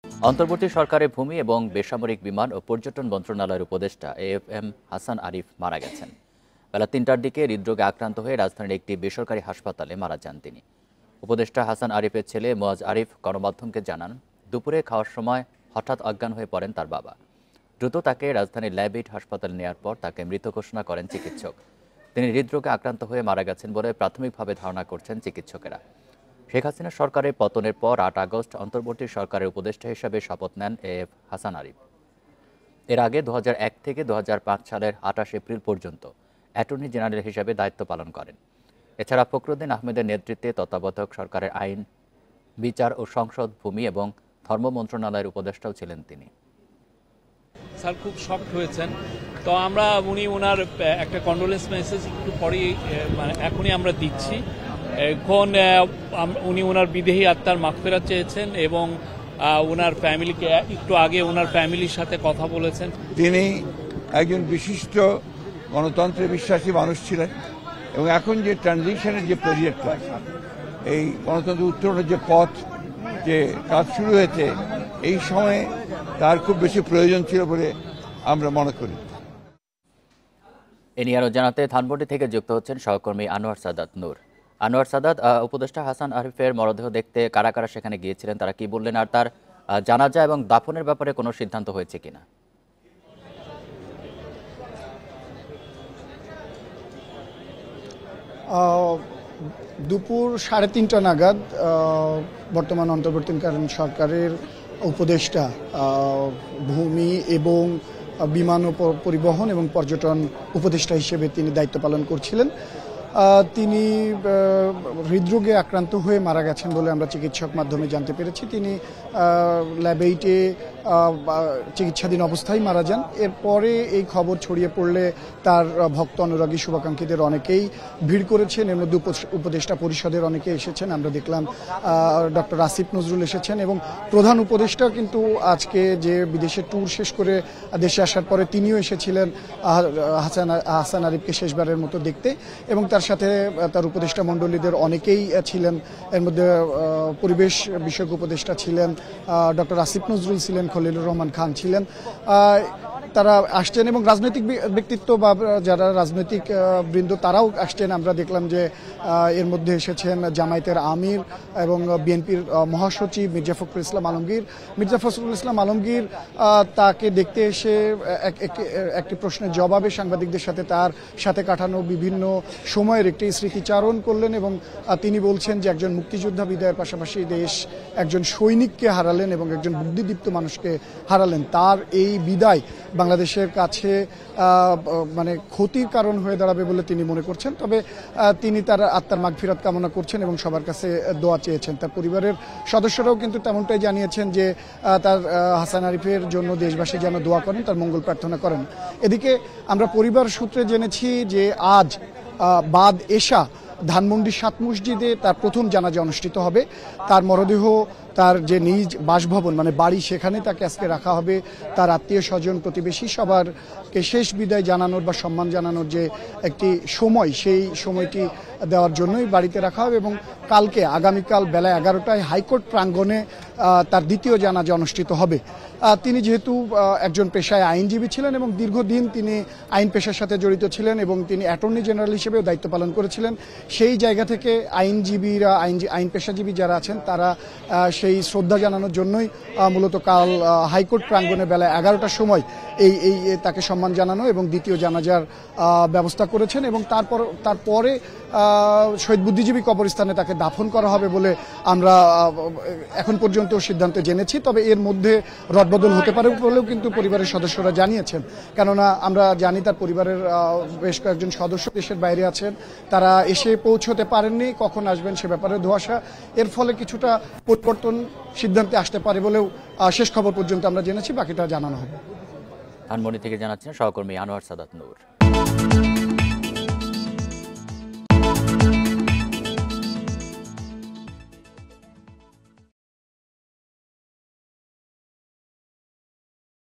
অন্তর্বর্তী সরকারের ভূমি এবং বেসামরিক বিমান ও পর্যটন মন্ত্রণালয়ের উপদেষ্টা AFM হাসান আরিফ মারা গেছেন। বেলা ৩টার দিকে হৃদরোগে আক্রান্ত হয়ে রাজধানীর একটি বেসরকারি হাসপাতালে মারা যান তিনি। উপদেষ্টা হাসান আরিফের ছেলে মোয়াজ আরিফ গণমাধ্যমকে জানান, দুপুরে খাওয়ার সময় হঠাৎ অজ্ঞান হয়ে পড়েন তার বাবা। দ্রুত তাকে রাজধানীর ল্যাবএইড হাসপাতালে নেওয়ার পর তাকে মৃত ঘোষণা করেন চিকিৎসক। তিনি হৃদরোগে আক্রান্ত হয়ে মারা গেছেন বলে প্রাথমিকভাবে ধারণা করছেন চিকিৎসকেরা। শেখ হাসিনা সরকারের পতনের পর ৮ আগস্ট অন্তর্বর্তী সরকারের উপদেষ্টা হিসেবে শপথ নেন AF হাসান আরিফ। এর আগে ২০০১ থেকে ২০০৫ সালের ২৮ এপ্রিল পর্যন্ত অ্যাটর্নি জেনারেল হিসেবে দায়িত্ব পালন করেন। এছাড়া ফখরুদ্দিন আহমেদের নেতৃত্বে তত্ত্বাবধায়ক সরকারের আইন, বিচার ও সংসদ, ভূমি এবং ধর্ম মন্ত্রণালয়ের উপদেষ্টাও ছিলেন তিনি। স্যার খুব শকড হয়েছেন, তো আমরা ওনার একটা কন্ডোলেন্স মেসেজ একটু পরেই এখনই আমরা দিচ্ছি। এখন উনি ওনার বিদেহী আত্মার মাগফিরাত চেয়েছেন এবং ওনার ফ্যামিলিকে একটু আগে ওনার ফ্যামিলির সাথে কথা বলেছেন। তিনি একজন বিশিষ্ট গণতন্ত্রে বিশ্বাসী মানুষ ছিলেন এবং এখন যে ট্রানজিশনের যে পিরিয়ডটা, এই গণতন্ত্র উত্তরণের যে পথ, যে কাজ শুরু হয়েছে, এই সময়ে তার খুব বেশি প্রয়োজন ছিল বলে আমরা মনে করি। এ নিয়ে আরও জানাতে ধানমন্ডি থেকে যুক্ত হচ্ছেন সহকর্মী আনোয়ার সাদাত নূর। আনোয়ার সাদাত, উপদেষ্টা হাসান আরিফের মরদেহ দেখতে কারা কারা সেখানে গিয়েছিলেন, তারা কি বললেন, আর তার জানাজা এবং দাফনের ব্যাপারে কোনো সিদ্ধান্ত হয়েছে কিনা? দুপুর ৩:৩০ নাগাদ বর্তমান অন্তর্বর্তীকালীন সরকারের উপদেষ্টা ভূমি এবং বিমান ও পরিবহন এবং পর্যটন উপদেষ্টা হিসেবে তিনি দায়িত্ব পালন করছিলেন। তিনি হৃদরোগে আক্রান্ত হয়ে মারা গেছেন বলে আমরা চিকিৎসক মাধ্যমে জানতে পেরেছি। তিনি ল্যাবএইটে চিকিৎসাধীন অবস্থায় মারা যান। এরপরে এই খবর ছড়িয়ে পড়লে তার ভক্ত অনুরাগী শুভাকাঙ্ক্ষীদের অনেকেই ভিড় করেছেন। এর মধ্যে উপদেষ্টা পরিষদের অনেকে এসেছেন। আমরা দেখলাম ডক্টর আসিফ নজরুল এসেছেন এবং প্রধান উপদেষ্টা কিন্তু আজকে যে বিদেশে ট্যুর শেষ করে দেশে আসার পরে তিনিও এসেছিলেন হাসান আরিফকে শেষবারের মতো দেখতে, এবং তার সাথে তার উপদেষ্টা মণ্ডলীদের অনেকেই ছিলেন। এর মধ্যে পরিবেশ বিষয়ক উপদেষ্টা ছিলেন, ডক্টর আসিফ নজরুল ছিলেন, খলিলুর রহমান খান ছিলেন। তারা আসছেন এবং রাজনৈতিক ব্যক্তিত্ব বা যারা রাজনৈতিক বৃন্দ তারাও আসছেন। আমরা দেখলাম যে এর মধ্যে এসেছেন জামায়াতের আমির এবং বিএনপির মহাসচিব মির্জা ফখরুল ইসলাম আলমগীর। মির্জা ফখরুল ইসলাম আলমগীর তাকে দেখতে এসে একটি প্রশ্নের জবাবে সাংবাদিকদের সাথে তার সাথে কাটানো বিভিন্ন সময়ের একটি স্মৃতিচারণ করলেন এবং তিনি বলছেন যে একজন মুক্তিযোদ্ধা বিদায়ের পাশাপাশি দেশ একজন সৈনিককে হারালেন এবং একজন বুদ্ধিদীপ্ত মানুষকে হারালেন। তার এই বিদায় বাংলাদেশের কাছে মানে ক্ষতির কারণ হয়ে দাঁড়াবে বলে তিনি মনে করছেন। তবে তিনি তার আত্মার মাগফিরাত কামনা করছেন এবং সবার কাছে দোয়া চেয়েছেন। তার পরিবারের সদস্যরাও কিন্তু তেমনটাই জানিয়েছেন যে তার হাসান আরিফের জন্য দেশবাসী যেন দোয়া করেন, তার মঙ্গল প্রার্থনা করেন। এদিকে আমরা পরিবার সূত্রে জেনেছি যে আজ বাদ এশা ধানমন্ডি ৭ মসজিদে তার প্রথম জানাজা অনুষ্ঠিত হবে। তার মরদেহ তার যে নিজ বাসভবন মানে বাড়ি, সেখানে তাকে আজকে রাখা হবে। তার আত্মীয় স্বজন প্রতিবেশী সবারকে শেষ বিদায় জানানোর বা সম্মান জানানোর যে একটি সময়, সেই সময়টি দেওয়ার জন্যই বাড়িতে রাখা হবে এবং কালকে আগামীকাল বেলা ১১টায় হাইকোর্ট প্রাঙ্গণে তার দ্বিতীয় জানাজা অনুষ্ঠিত হবে। তিনি যেহেতু একজন পেশায় আইনজীবী ছিলেন এবং দীর্ঘদিন তিনি আইন পেশার সাথে জড়িত ছিলেন এবং তিনি অ্যাটর্নি জেনারেল হিসেবেও দায়িত্ব পালন করেছিলেন, সেই জায়গা থেকে আইনজীবীরা আইন পেশাজীবী যারা আছেন তারা সেই শ্রদ্ধা জানানোর জন্যই মূলত কাল হাইকোর্ট প্রাঙ্গণে বেলা ১১টার সময় এই তাকে সম্মান জানানো এবং দ্বিতীয় জানাজার ব্যবস্থা করেছেন এবং তারপরে শহীদ বুদ্ধিজীবী কবরস্থানে তাকে দাফন করা হবে বলে আমরা এখন পর্যন্ত সিদ্ধান্ত জেনেছি। তবে এর মধ্যে রদবদল হতে পারে বলেও কিন্তু পরিবারের সদস্যরা জানিয়েছেন, কেননা আমরা জানি তার পরিবারের বেশ কয়েকজন সদস্য দেশের বাইরে আছেন, তারা এসে পৌঁছতে পারেননি, কখন আসবেন সে ব্যাপারে ধোঁয়াশা। এর ফলে কিছুটা পরিবর্তন সিদ্ধান্তে আসতে পারে বলেও শেষ খবর পর্যন্ত আমরা জেনেছি, বাকিটা জানানো হবে। ধানমন্ডি থেকে জানাচ্ছেন সহকর্মী আনোয়ার সাদাত নূর।